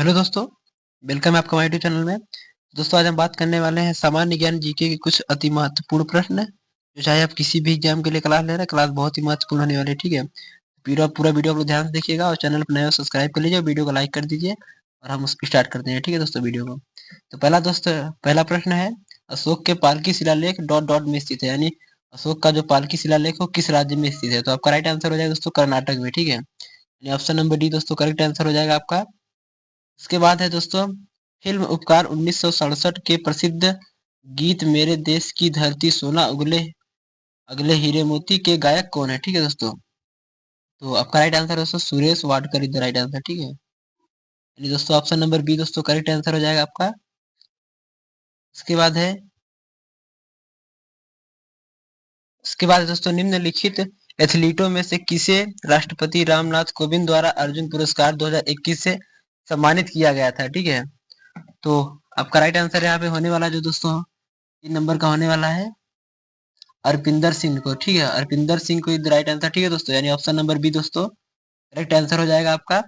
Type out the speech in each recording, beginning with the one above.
Hello दोस्तों, welcome है आपका हमारे यूट्यूब चैनल में। दोस्तों आज हम बात करने वाले हैं सामान्य ज्ञान जीके के कुछ अति महत्वपूर्ण प्रश्न जो चाहे आप किसी भी एग्जाम के लिए क्लास ले रहे हैं, क्लास बहुत ही महत्वपूर्ण होने वाली है। ठीक है, पूरा पूरा वीडियो आप लोग ध्यान से देखिएगा और चैनल पर नए हो सब्सक्राइब कर लीजिए, वीडियो को लाइक कर दीजिए और हम उसको स्टार्ट करते हैं। ठीक है दोस्तों, वीडियो को तो पहला प्रश्न है, अशोक के पालकी शिलालेख डॉट डॉट में स्थित है। यानी अशोक का जो पालकी शिलालेख हो किस राज्य में स्थित है? तो आपका राइट आंसर हो जाएगा दोस्तों कर्नाटक में। ठीक है, यानी ऑप्शन नंबर डी दोस्तों करेक्ट आंसर हो जाएगा आपका। उसके बाद है दोस्तों, फिल्म उपकार 1967 के प्रसिद्ध गीत मेरे देश की धरती सोना उगले अगले हीरे मोती के गायक कौन है? ठीक है दोस्तों, तो आपका राइट आंसर दोस्तों Suresh Wadkar is the right answer. ठीक है, यानी दोस्तों ऑप्शन नंबर बी दोस्तों करेक्ट आंसर हो जाएगा आपका। उसके बाद है उसके बाद है दोस्तों, निम्नलिखित एथलीटों में से किसे राष्ट्रपति रामनाथ कोविंद द्वारा अर्जुन पुरस्कार 2021 से सम्मानित किया गया था? ठीक है, तो आपका राइट आंसर यहाँ पे होने वाला जो दोस्तों 3 नंबर का होने वाला है अरपिंदर सिंह को। ठीक है, अरपिंदर सिंह को राइट आंसर। ठीक है दोस्तों, यानी ऑप्शन नंबर बी दोस्तों करेक्ट आंसर हो जाएगा आपका।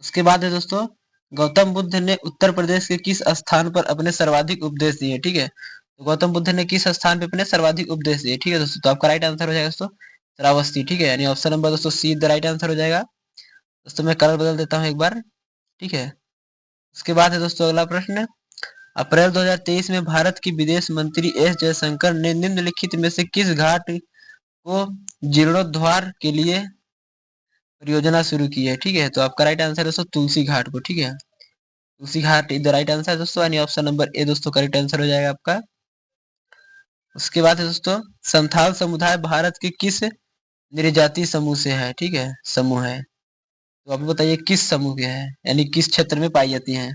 उसके बाद है दोस्तों, गौतम बुद्ध ने उत्तर प्रदेश के किस स्थान पर अपने सर्वाधिक उपदेश दिए? ठीक है, तो गौतम बुद्ध ने किस स्थान पे अपने सर्वाधिक उपदेश दिए? ठीक है दोस्तों, तो आपका राइट आंसर हो जाएगा दोस्तों श्रावस्ती। ठीक है, यानी ऑप्शन नंबर दोस्तों सी द राइट आंसर हो जाएगा। दोस्तों मैं कलर बदल देता हूँ एक बार। ठीक है, उसके बाद है दोस्तों अगला प्रश्न, अप्रैल 2023 में भारत की विदेश मंत्री एस जयशंकर ने निम्नलिखित में से किस घाट को जीर्णोद्धार के लिए परियोजना शुरू की है? ठीक है, तो आपका राइट आंसर है दोस्तों तुलसी घाट को। ठीक है, Tulsi Ghat is the right answer दोस्तों, यानी ऑप्शन नंबर ए दोस्तों करेक्ट आंसर हो जाएगा आपका। उसके बाद है दोस्तों, संथाल समुदाय भारत के किस निर्जाति समूह से है? ठीक है, समूह है, तो आप बताइए किस समूह के हैं, यानी किस क्षेत्र में पाई जाती हैं?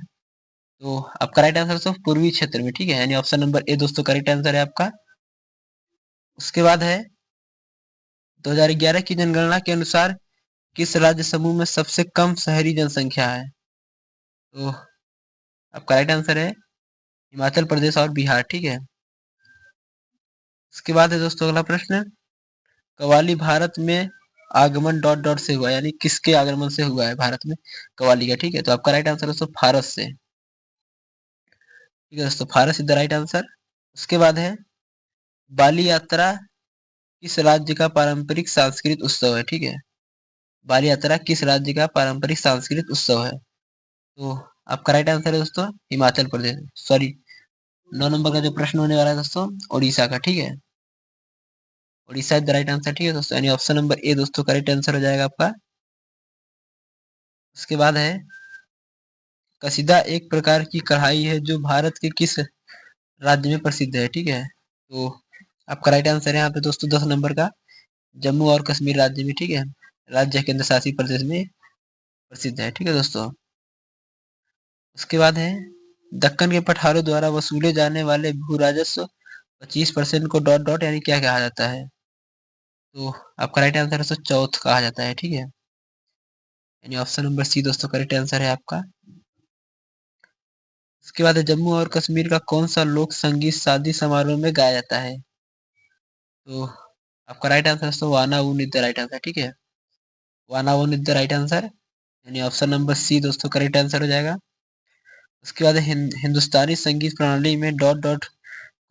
तो आपका राइट आंसर दोस्तों पूर्वी क्षेत्र में। ठीक है, यानी ऑप्शन नंबर ए दोस्तों करेक्ट आंसर है आपका। उसके बाद है 2011 की जनगणना के अनुसार किस राज्य समूह में सबसे कम शहरी जनसंख्या है? तो आपका राइट आंसर है हिमाचल प्रदेश और बिहार। ठीक है, उसके बाद है दोस्तों अगला प्रश्न, कव्वाली भारत में आगमन डॉट डॉट से हुआ, यानी किसके आगमन से हुआ है भारत में कव्वाली का? ठीक है, तो आपका राइट आंसर दोस्तों फारस से। ठीक है दोस्तों, फारस इज द राइट आंसर। उसके बाद है बाली यात्रा किस राज्य का पारंपरिक सांस्कृतिक उत्सव है? ठीक है, बाली यात्रा किस राज्य का पारंपरिक सांस्कृतिक उत्सव है? तो आपका राइट आंसर है दोस्तों हिमाचल प्रदेश, सॉरी 9 नंबर का जो प्रश्न होने वाला है दोस्तों उड़ीसा का। ठीक है, Orissa is the right answer. ठीक है दोस्तों, यानी ऑप्शन नंबर ए दोस्तों करेक्ट आंसर हो जाएगा आपका। उसके बाद है कसीदा एक प्रकार की कढ़ाई है जो भारत के किस राज्य में प्रसिद्ध है? ठीक है, तो आपका राइट आंसर है यहाँ पे दोस्तों 10 नंबर का जम्मू और कश्मीर राज्य में। ठीक है, राज्य केंद्र शासित प्रदेश में प्रसिद्ध है। ठीक है दोस्तों, उसके बाद है दक्कन के पठारों द्वारा वसूले जाने वाले भू राजस्व 25% को डॉट डॉट यानी क्या कहा जाता है? तो आपका राइट आंसर है चौथ कहा जाता है। ठीक है, यानी ऑप्शन नंबर सी दोस्तों करेक्ट आंसर है आपका। उसके बाद है जम्मू और कश्मीर का कौन सा लोक संगीत शादी समारोह में गाया जाता है? तो आपका राइट आंसर दोस्तों वाना ऊन इज द राइट आंसर। ठीक है, वाना one is the right answer, यानी ऑप्शन नंबर सी दोस्तों करेक्ट आंसर हो जाएगा। उसके बाद हिंदुस्तानी संगीत प्रणाली में डॉट डॉट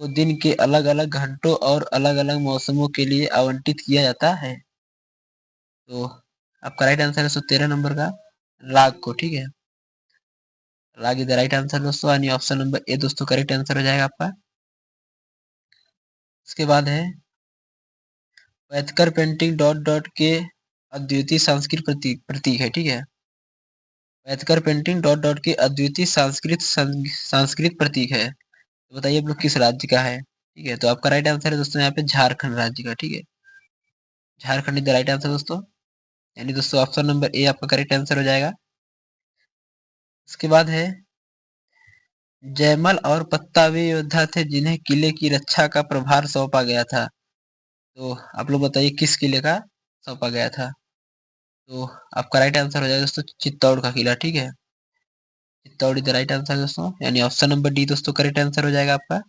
को दिन के अलग अलग घंटों और अलग अलग मौसमों के लिए आवंटित किया जाता है। तो आपका राइट आंसर है 13 नंबर का राग को। ठीक है, राग इज द राइट आंसर दोस्तों, यानी ऑप्शन नंबर ए दोस्तों करेक्ट आंसर हो जाएगा आपका। उसके बाद है वैतकर पेंटिंग डॉट डॉट के अद्वितीय सांस्कृतिक प्रतीक है। ठीक है, वैतकर पेंटिंग डॉट डॉट के अद्वितीय सांस्कृतिक प्रतीक है, तो बताइए आप लोग किस राज्य का है? ठीक है, तो आपका राइट आंसर है दोस्तों यहाँ पे झारखंड राज्य का। ठीक है, Jharkhand is the right answer दोस्तों, यानी दोस्तों ऑप्शन नंबर ए आपका करेक्ट आंसर हो जाएगा। उसके बाद है जयमल और पत्ता वे योद्धा थे जिन्हें किले की रक्षा का प्रभार सौंपा गया था, तो आप लोग बताइए किस किले का सौंपा गया था? तो आपका राइट आंसर हो जाएगा दोस्तों चित्तौड़ का किला। ठीक है, Chittor is the right answer दोस्तों, यानी ऑप्शन नंबर डी दोस्तों करेक्ट आंसर हो जाएगा आपका।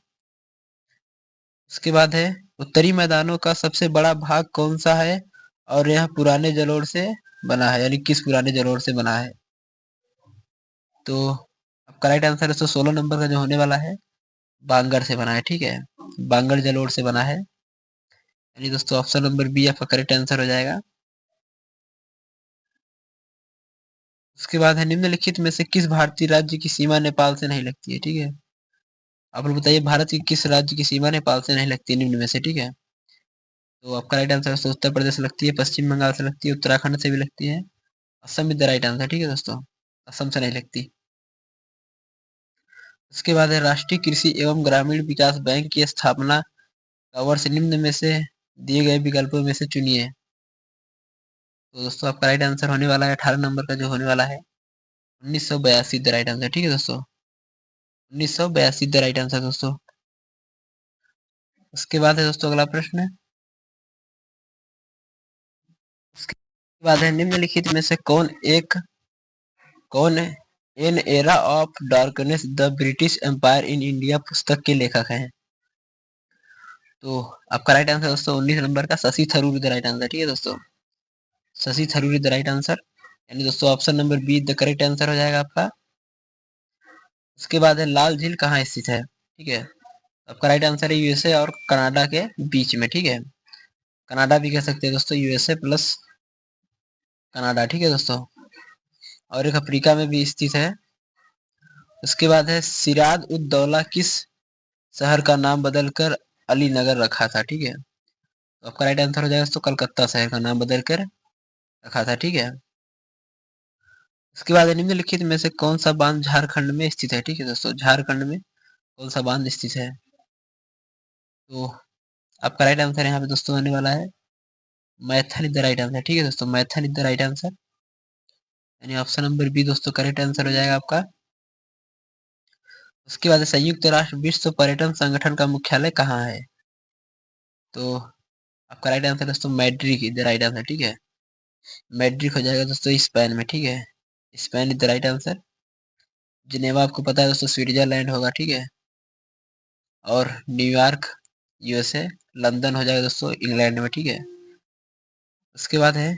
उसके बाद है उत्तरी मैदानों का सबसे बड़ा भाग कौन सा है और यह पुराने जलोढ़ से बना है, यानी किस पुराने जलोढ़ से बना है? तो आपका राइट आंसर है 16 नंबर का जो होने वाला है बांगर से बना है, ठीक है, बांगर जलोढ़ से बना है। यानी दोस्तों ऑप्शन नंबर बी आपका करेक्ट आंसर हो जाएगा। उसके बाद है निम्नलिखित में से किस भारतीय राज्य की सीमा नेपाल से नहीं लगती है, ठीक है। आप लोग बताइए भारत की किस राज्य की सीमा नेपाल से नहीं लगती है निम्न में से, ठीक है। तो आपका राइट आंसर दोस्तों उत्तर प्रदेश से लगती है, पश्चिम बंगाल से लगती है, उत्तराखंड से भी लगती है, Assam is the right answer, ठीक है दोस्तों, असम से नहीं लगती। उसके बाद है राष्ट्रीय कृषि एवं ग्रामीण विकास बैंक की स्थापना का वर्ष निम्न में से दिए गए विकल्पों में से चुनिए। तो दोस्तों आपका राइट आंसर होने वाला है 18 नंबर का जो होने वाला है 1982 द राइट आंसर, ठीक है दोस्तों, 1982 द राइट आंसर दोस्तों। उसके बाद है दोस्तों अगला प्रश्न, उसके बाद है निम्नलिखित में से कौन an era of darkness the British empire in India पुस्तक के लेखक हैं। तो आपका राइट आंसर दोस्तों 19 नंबर का Shashi Tharoor the right answer, ठीक है दोस्तों, Shashi Tharoor the right answer. यानी दोस्तों option number be the correct answer हो जाएगा आपका। उसके बाद है लाल झील कहाँ स्थित है, ठीक है। आपका राइट आंसर है यूएसए और कनाडा के बीच में, ठीक है, कनाडा भी कह सकते हैं दोस्तों, यूएसए प्लस कनाडा, ठीक है दोस्तों, और एक अफ्रीका में भी स्थित है। उसके बाद है सिराज उद दौला किस शहर का नाम बदलकर अली नगर रखा था, ठीक है। तो आपका राइट आंसर हो जाएगा दोस्तों कलकत्ता शहर का नाम बदलकर रखा था, ठीक है। उसके बाद निम्नलिखित में से कौन सा बांध झारखंड में स्थित है, ठीक है दोस्तों, झारखंड में कौन सा बांध स्थित है। तो आपका राइट आंसर यहाँ पे दोस्तों आने वाला है Maithon is the right answer, ठीक है दोस्तों, Maithon is the right answer. यानी ऑप्शन नंबर बी दोस्तों करेक्ट आंसर हो जाएगा आपका। उसके बाद संयुक्त राष्ट्र विश्व पर्यटन संगठन का मुख्यालय कहाँ है। तो आपका राइट आंसर दोस्तों Madrid is the right answer, ठीक है, मैड्रिड हो जाएगा दोस्तों स्पेन में, ठीक है, Spain is the right answer. Geneva आपको पता है दोस्तों स्विट्जरलैंड होगा, ठीक है, और न्यूयॉर्क यूएसए, लंदन हो जाएगा दोस्तों इंग्लैंड में, ठीक है। उसके बाद है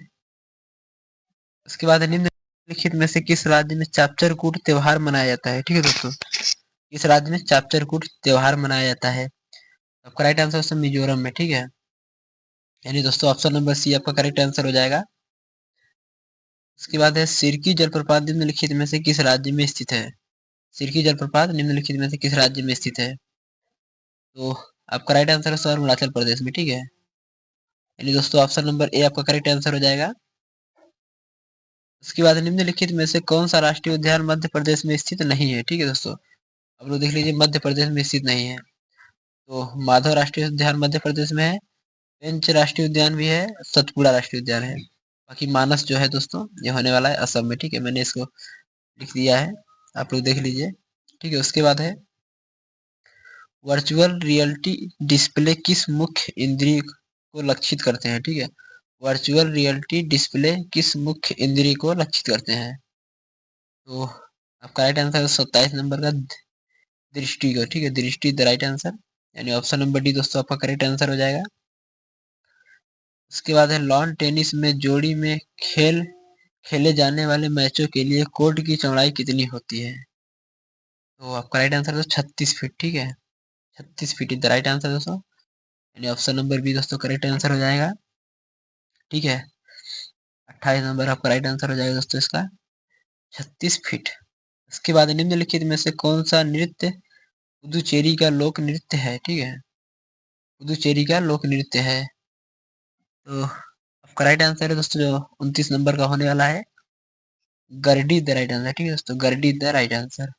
उसके बाद है निम्नलिखित में से किस राज्य में चापचर कूट त्योहार मनाया जाता है, ठीक है दोस्तों, किस राज्य में चापचर कूट त्योहार मनाया जाता है। आपका राइट आंसर दोस्तों मिजोरम में, ठीक है, यानी दोस्तों ऑप्शन नंबर सी आपका करेक्ट आंसर हो जाएगा। उसके बाद है सिरकी जलप्रपात निम्नलिखित में से किस राज्य में स्थित है, सिरकी जलप्रपात निम्नलिखित में से किस राज्य में स्थित है। तो आपका राइट आंसर है सर अरुणाचल प्रदेश में, ठीक है, यानी दोस्तों ऑप्शन नंबर ए आपका करेक्ट आंसर हो जाएगा। उसके बाद निम्नलिखित में से कौन सा राष्ट्रीय उद्यान मध्य प्रदेश में स्थित नहीं है, ठीक है दोस्तों, अब लोग देख लीजिए मध्य प्रदेश में स्थित नहीं है। तो माधव राष्ट्रीय उद्यान मध्य प्रदेश में है, पेंच राष्ट्रीय उद्यान भी है, सतपुड़ा राष्ट्रीय उद्यान है। बाकी मानस जो है दोस्तों ये होने वाला है असम में, ठीक है, मैंने इसको लिख दिया है, आप लोग देख लीजिए, ठीक है। उसके बाद है वर्चुअल रियलिटी डिस्प्ले किस मुख्य इंद्रिय को लक्षित करते हैं, ठीक है, वर्चुअल रियलिटी डिस्प्ले किस मुख्य इंद्रिय को लक्षित करते हैं। तो आपका राइट आंसर 27 नंबर का दृष्टि को, ठीक है, दृष्टि द राइट आंसर, यानी ऑप्शन नंबर डी दोस्तों आपका करेक्ट आंसर हो जाएगा। उसके बाद है लॉन टेनिस में जोड़ी में खेले जाने वाले मैचों के लिए कोर्ट की चौड़ाई कितनी होती है। तो आपका राइट आंसर दोस्तों 36 फीट, ठीक है, 36 feet is the right answer दोस्तों, यानी ऑप्शन नंबर बी दोस्तों करेक्ट आंसर हो जाएगा, ठीक है। 28 नंबर आपका राइट आंसर हो जाएगा दोस्तों इसका 36 फीट। इसके बाद निम्नलिखित में से कौन सा नृत्य पुदुचेरी का लोक नृत्य है, ठीक है, पुदुचेरी का लोक नृत्य है। तो आपका राइट आंसर है दोस्तों जो 29 नंबर का होने वाला है गरडी द राइट आंसर, ठीक है दोस्तों, गरडी द राइट आंसर।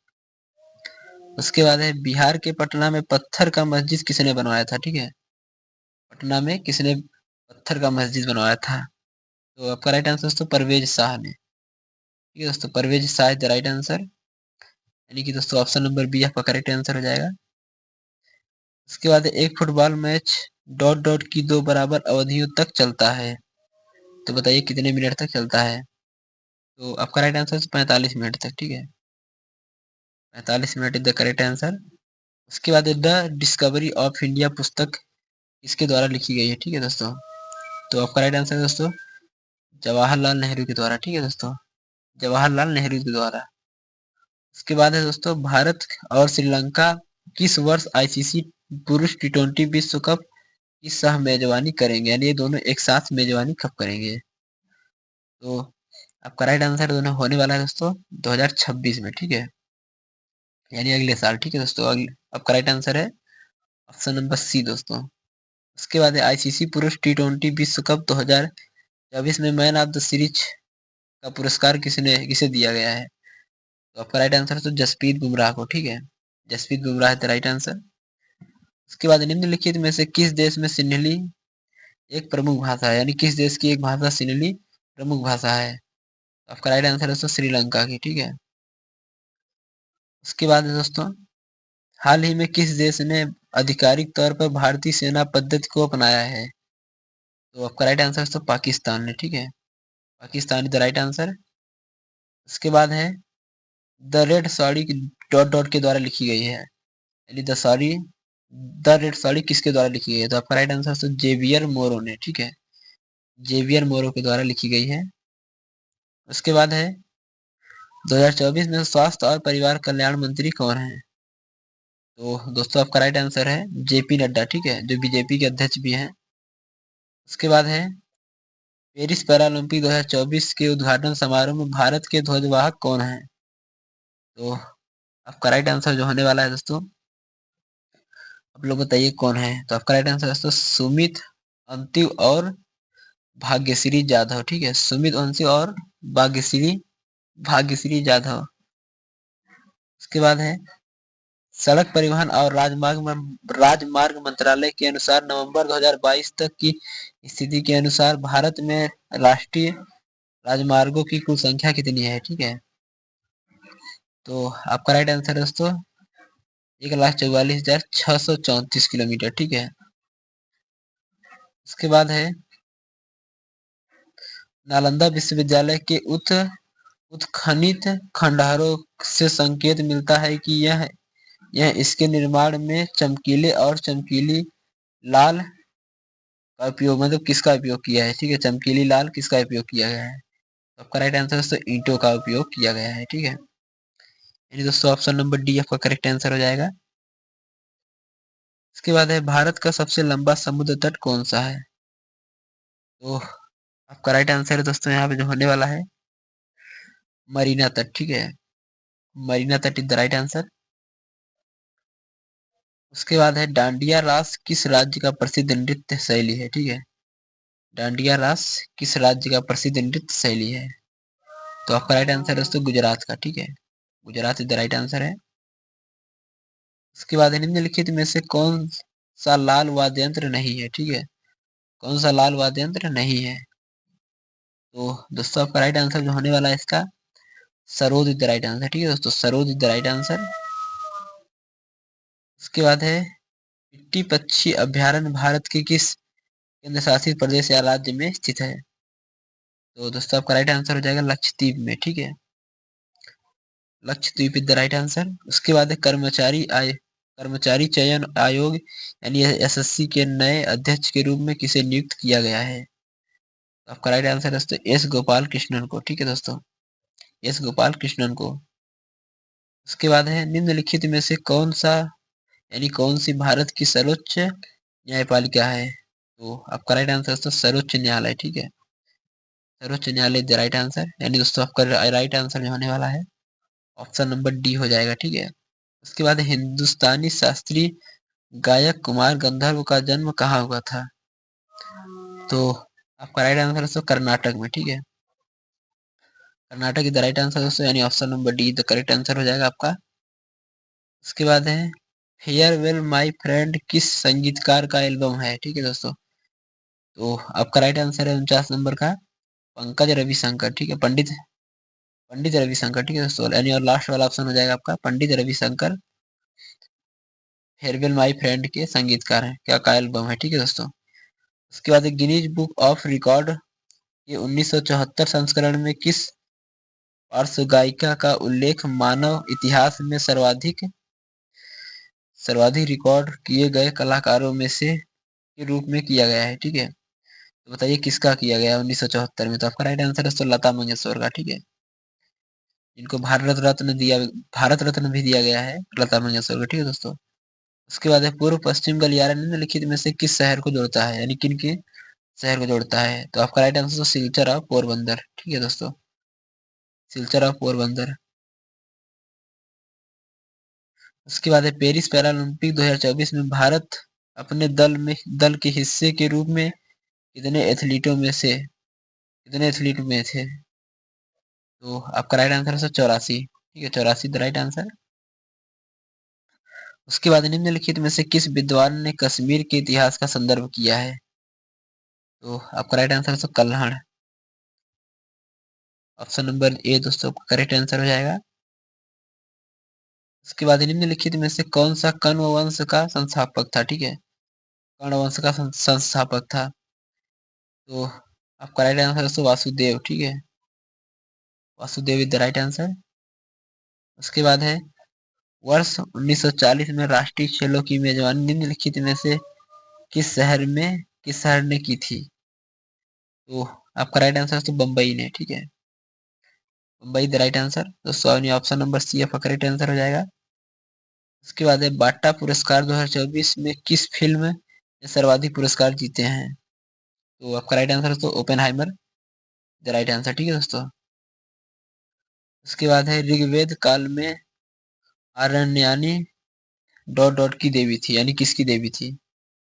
उसके बाद है बिहार के पटना में पत्थर का मस्जिद किसने बनवाया था, ठीक है, पटना में किसने पत्थर का मस्जिद बनवाया था। तो आपका राइट आंसर दोस्तों परवेज शाह ने, ठीक है दोस्तों, Parvez Shah the right answer, यानी कि दोस्तों ऑप्शन नंबर बी आपका करेक्ट आंसर हो जाएगा। उसके बाद एक फुटबॉल मैच डॉट डॉट की दो बराबर अवधियों तक चलता है, तो बताइए कितने मिनट तक चलता है। तो आपका राइट आंसर 45 मिनट तक, ठीक है, 45 minute is the correct answer. उसके बाद द डिस्कवरी ऑफ इंडिया पुस्तक इसके द्वारा लिखी गई है, ठीक है दोस्तों। तो आपका राइट आंसर है दोस्तों जवाहरलाल नेहरू के द्वारा, ठीक है दोस्तों, जवाहरलाल नेहरू के द्वारा। उसके बाद है दोस्तों, भारत और श्रीलंका किस वर्ष आईसीसी पुरुष टी20 विश्व कप की सह मेजबानी करेंगे, यानी ये दोनों एक साथ मेजबानी कब करेंगे। तो आपका राइट आंसर दोनों होने वाला है दोस्तों 2026 में, ठीक है, यानी अगले साल, ठीक है दोस्तों। आपका राइट आंसर है ऑप्शन नंबर सी दोस्तों। उसके बाद है आईसीसी पुरुष टी20 विश्व कप 2024 में मैन ऑफ द सीरीज का पुरस्कार किसे दिया गया है। तो आपका राइट आंसर तो जसप्रीत बुमराह को, ठीक है, जसप्रीत बुमराह है राइट आंसर। उसके बाद निम्नलिखित में से किस देश में सिन्हली एक प्रमुख भाषा है, यानी किस देश की एक भाषा सिन्हली प्रमुख भाषा है। तो आपका राइट आंसर है दोस्तों श्रीलंका की, ठीक है। उसके बाद है दोस्तों, हाल ही में किस देश ने आधिकारिक तौर पर भारतीय सेना पद्धति को अपनाया है। तो आपका राइट आंसर दोस्तों पाकिस्तान ने, ठीक है, Pakistan is the right answer. उसके बाद है the red sari dot dot के द्वारा लिखी गई है, यानी द रेड साड़ी किसके द्वारा लिखी गई है। तो आपका राइट आंसर दोस्तों जेवियर मोरो ने, ठीक है, जेवियर मोरो के द्वारा लिखी गई है। उसके बाद है 2024 में स्वास्थ्य और परिवार कल्याण मंत्री कौन है। तो दोस्तों आपका राइट आंसर है जेपी नड्डा, ठीक है, जो बीजेपी के अध्यक्ष भी हैं। उसके बाद है पेरिस पैरालंपिक 2024 के उद्घाटन समारोह में भारत के ध्वजवाहक कौन है। तो आपका राइट आंसर जो होने वाला है दोस्तों, आप लोग बताइए कौन है। तो आपका राइट आंसर दोस्तों सुमित अंतिम और भाग्यश्री जाधव, ठीक है, सुमित अंतिम और भाग्यश्री भाग्यश्री जाधव। उसके बाद है सड़क परिवहन और राजमार्ग मंत्रालय के अनुसार नवंबर 2022 तक की स्थिति के अनुसार भारत में राष्ट्रीय राजमार्गों की कुल संख्या कितनी है, ठीक है। तो आपका राइट आंसर दोस्तों 1,44,634 किलोमीटर, ठीक है। उसके बाद है नालंदा विश्वविद्यालय के उत्खनित खंडहरों से संकेत मिलता है कि यह इसके निर्माण में चमकीले और चमकीली लाल का उपयोग, मतलब किसका उपयोग किया है, ठीक है, चमकीली लाल किसका उपयोग किया गया है। तो आपका राइट आंसर दोस्तों ईंटों का उपयोग किया गया है, ठीक है, यानी दोस्तों ऑप्शन नंबर डी आपका करेक्ट आंसर हो जाएगा। इसके बाद है भारत का सबसे लंबा समुद्र तट कौन सा है। तो आपका राइट आंसर है दोस्तों यहाँ पे जो होने वाला है मरीना तट, ठीक है, मरीना तट इज द राइट आंसर। उसके बाद है डांडिया रास किस राज्य का प्रसिद्ध नृत्य शैली है, ठीक है, डांडिया रास किस राज्य का प्रसिद्ध नृत्य शैली है। तो आपका राइट आंसर है दोस्तों गुजरात का, ठीक है, Gujarat is the right answer है। उसके बाद निम्नलिखित में से कौन सा लाल वाद्य यंत्र नहीं है, ठीक है, कौन सा लाल वाद्य यंत्र नहीं है। तो दोस्तों आपका राइट आंसर जो होने वाला है इसका sarod is the right answer, ठीक है दोस्तों, sarod is the right answer. उसके बाद है पिट्टी पक्षी अभ्यारण्य भारत के किस केंद्र शासित प्रदेश या राज्य में स्थित है। तो दोस्तों आपका राइट आंसर हो जाएगा लक्षद्वीप में, ठीक है, Lakshadweep is the right answer. उसके बाद है कर्मचारी चयन आयोग यानी एसएससी के नए अध्यक्ष के रूप में किसे नियुक्त किया गया है। तो आपका राइट आंसर है दोस्तों एस गोपाल कृष्णन को, ठीक है दोस्तों, एस गोपाल कृष्णन को। उसके बाद है निम्नलिखित में से कौन सी भारत की सर्वोच्च न्यायपालिका है। तो आपका राइट आंसर दोस्तों सर्वोच्च न्यायालय, ठीक है, सर्वोच्च न्यायालय द राइट आंसर, यानी दोस्तों आपका राइट आंसर जो होने वाला है ऑप्शन नंबर डी हो जाएगा, ठीक है। उसके बाद हिंदुस्तानी शास्त्रीय गायक कुमार गंधर्व का जन्म कहाँ हुआ था। तो आपका राइट आंसर दोस्तों कर्नाटक में, ठीक है, Karnataka is the right answer दोस्तों, यानी option number D the correct answer हो जाएगा आपका। उसके बाद है फेयरवेल माय फ्रेंड किस संगीतकार का एल्बम है, ठीक है दोस्तों। तो आपका राइट आंसर है 49 नंबर का पंकज रविशंकर, ठीक है, पंडित पंडित रविशंकर, ठीक है दोस्तों, यानी और लास्ट वाला ऑप्शन हो जाएगा आपका Pandit Ravishankar farewell my friend के संगीतकार हैं क्या का एल्बम है, ठीक है दोस्तों। उसके बाद गिनीज बुक ऑफ रिकॉर्ड के 1974 संस्करण में किस पार्श्व गायिका का उल्लेख मानव इतिहास में सर्वाधिक रिकॉर्ड किए गए कलाकारों में से के रूप में किया गया है, ठीक है। तो बताइए किसका किया गया 1974 में। तो आपका राइट आंसर है तो लता मंगेशकर का, ठीक है। इनको भारत रत्न भी दिया गया है लता मंगेशकर को, ठीक है दोस्तों। उसके बाद है पूर्व पश्चिम गलियारा निम्नलिखित में से किस शहर को जोड़ता है, यानी किन के शहर को जोड़ता है। तो आपका राइट आंसर तो सिलचर और पोरबंदर, ठीक है दोस्तों, सिलचर और पोरबंदर। उसके बाद है पेरिस पैरालंपिक 2024 में भारत अपने दल के हिस्से के रूप में कितने एथलीट में थे। तो आपका राइट आंसर है 84, ठीक है, 84 द राइट आंसर। उसके बाद निम्नलिखित में से किस विद्वान ने कश्मीर के इतिहास का संदर्भ किया है। तो आपका राइट आंसर है कल्हड़, ऑप्शन नंबर ए दोस्तों करेक्ट आंसर हो जाएगा। उसके बाद निम्नलिखित में से कौन सा कण्व वंश का संस्थापक था, ठीक है, कर्ण वंश का संस्थापक था। तो आपका राइट आंसर है वासुदेव, ठीक है, Vasudev is the right answer. उसके बाद है वर्ष 1940 में राष्ट्रीय खेलों की मेजबानी निम्नलिखित में से किस शहर ने की थी। तो आपका राइट आंसर तो बम्बई ने, ठीक है, बम्बई द राइट आंसर। दोस्तों ऑप्शन नंबर सी आपका करेक्ट आंसर हो जाएगा। उसके बाद है बाटा पुरस्कार 2024 में किस फिल्म ने सर्वाधिक पुरस्कार जीते हैं। तो आपका राइट आंसर तो ओपेनहाइमर द राइट आंसर, ठीक है दोस्तों। उसके बाद है ऋग्वेद काल में आरण्यानी डॉट डॉट की देवी थी, यानी किसकी देवी थी।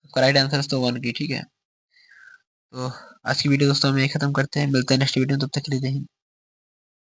आपका राइट आंसर तो वन की, ठीक है। तो आज की वीडियो दोस्तों हम यही खत्म करते हैं, मिलते हैं नेक्स्ट वीडियो में, तब तक के लिए जय हिंद।